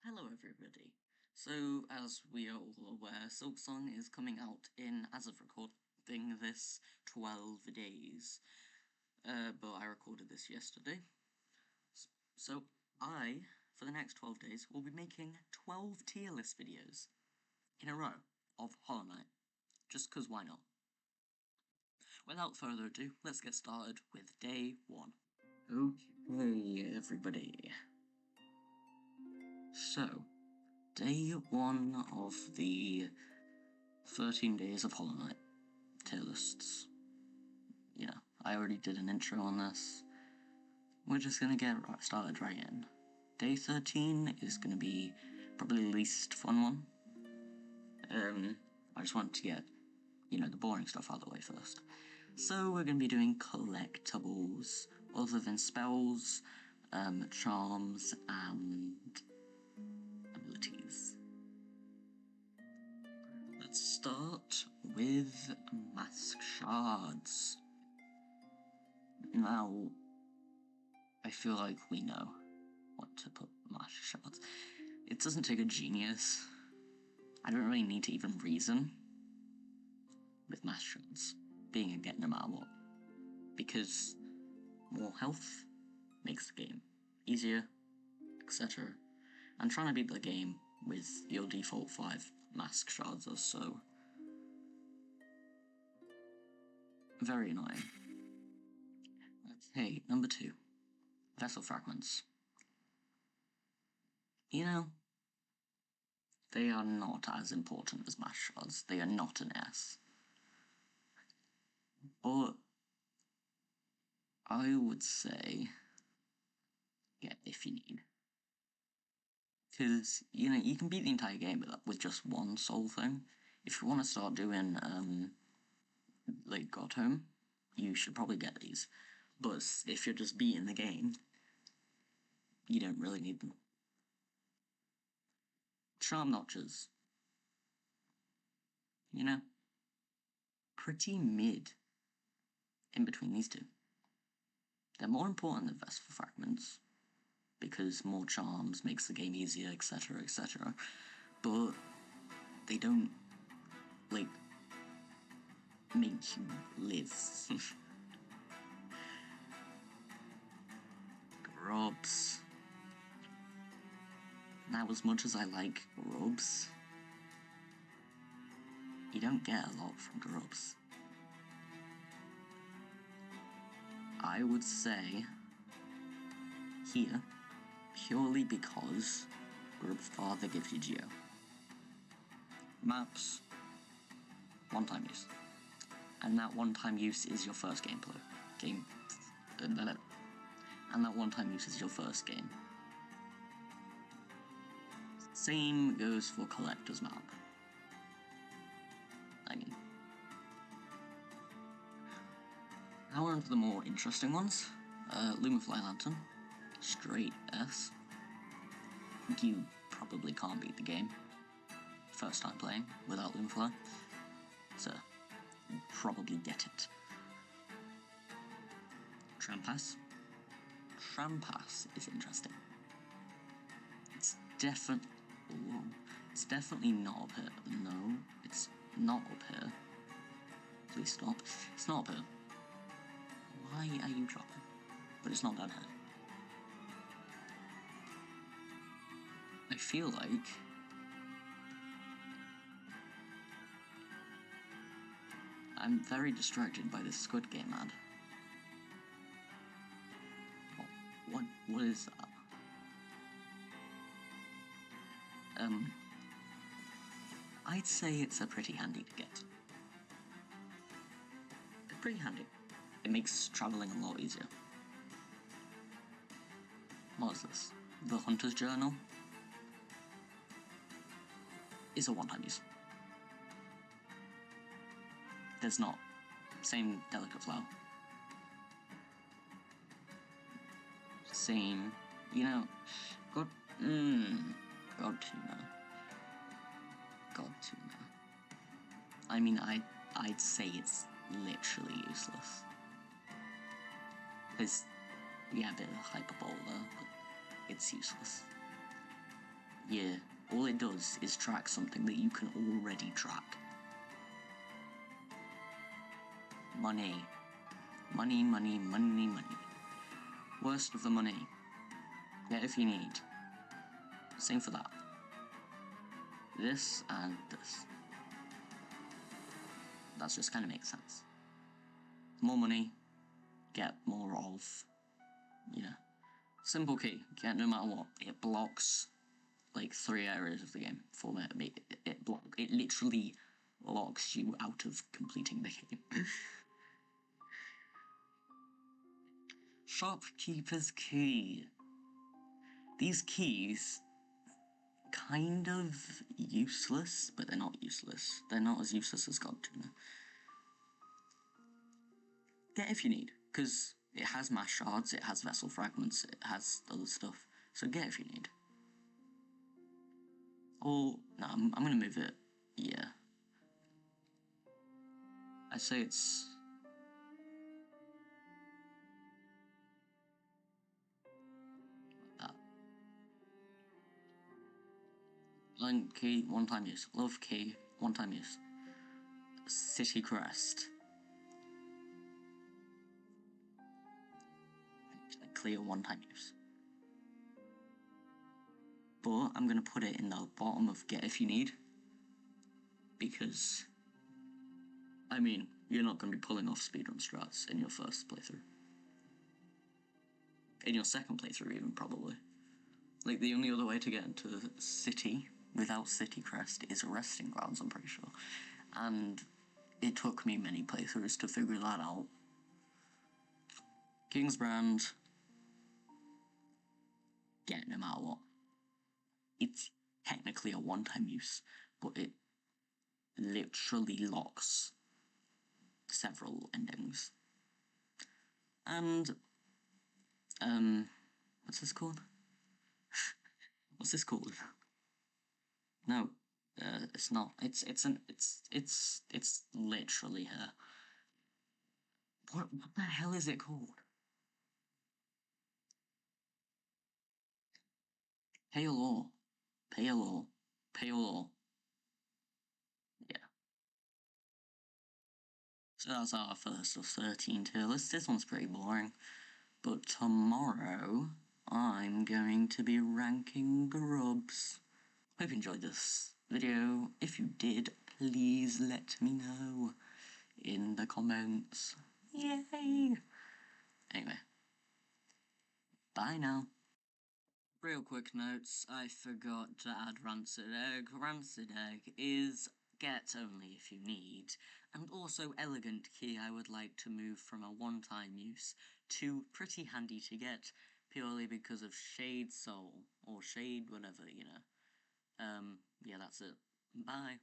Hello everybody. So, as we are all aware, Silksong is coming out in, as of recording this, 12 days. But I recorded this yesterday. So, for the next 12 days, will be making 12 tier list videos in a row of Hollow Knight. Just 'cause why not? Without further ado, let's get started with day 1. Okay, everybody. So, day 1 of the 13 days of Hollow Knight tier lists. Yeah, I already did an intro on this. We're just gonna get started right in. Day 13 is gonna be probably the least fun one. I just want to get, the boring stuff out of the way first. So we're gonna be doing collectibles, other than spells, charms, and abilities. Let's start with mask shards. Now, I feel like we know what to put mask shards. It doesn't take a genius. I don't really need to even reason with mask shards being a get no matter what, because more health makes the game easier, etc. And trying to beat the game with your default 5 mask shards or so very annoying. Okay, number 2. Vessel fragments. They are not as important as mask shards. They are not an S. But I would say, yeah, if you need. Because, you can beat the entire game with just one soul thing. If you want to start doing, God Home, you should probably get these. But if you're just beating the game, you don't really need them. Charm notches. Pretty mid in between these two. They're more important than Vessel fragments, because more charms makes the game easier, etc., etc. But they don't, make you live. Grubs. Now, as much as I like grubs, you don't get a lot from grubs. I would say here, purely because Grub's father gives you Geo. Maps, one-time use. And that one-time use is your first gameplay. And that one-time use is your first game. Same goes for Collector's Map. Now we're on to the more interesting ones. Lumafly Lantern. Straight S. You probably can't beat the game first time playing without Lumafly, so you probably get it. Trampas. Trampas is interesting. It's definitely not up here. No, it's not up here. Please stop. It's not up here. Why are you dropping? But it's not down here. I feel like I'm very distracted by this Squid Game ad. What is that? I'd say it's a pretty handy to get. It's pretty handy. It makes travelling a lot easier. What is this? The Hunter's Journal is a one-time use. There's not. Same Delicate Flower. Same, God Tuna. I mean, I'd say it's literally useless. Because we have a bit of hyperbole there, but it's useless. Yeah, all it does is track something that you can already track. Money. Money, money, money, money. Worst of the money. Get if you need. Same for that. This and this. That just kind of makes sense. More money, get more of. Yeah. Simple key, get no matter what. It blocks like 3 areas of the game for me. It literally locks you out of completing the game. Shopkeeper's key. These keys kind of useless, but they're not useless. They're not as useless as God Tuna. Get if you need, because it has mass shards, it has vessel fragments, it has other stuff. So get if you need. Or, no, I'm gonna move it, yeah. I say it's... like that. Line key, one-time use. Love key, one-time use. City crest. Clear, one-time use. But I'm gonna put it in the bottom of get if you need. Because, I mean, you're not gonna be pulling off speedrun strats in your first playthrough. In your second playthrough even, probably. Like, the only other way to get into the city without City Crest is Resting Grounds, I'm pretty sure. And it took me many playthroughs to figure that out. King's Brand. Get no matter what. It's technically a one-time use, but it literally locks several endings. And, what's this called? What's this called? No, it's not. It's literally her. What the hell is it called? Pale Pale Pale. Yeah. So that's our first of 13 tier lists. This one's pretty boring. But tomorrow, I'm going to be ranking grubs. Hope you enjoyed this video. If you did, please let me know in the comments. Yay! Anyway, bye now. Real quick notes, I forgot to add Rancid Egg. Rancid Egg is get only if you need, and also Elegant Key I would like to move from a one-time use to pretty handy to get, purely because of Shade Soul, or Shade whatever, you know. Yeah, that's it. Bye.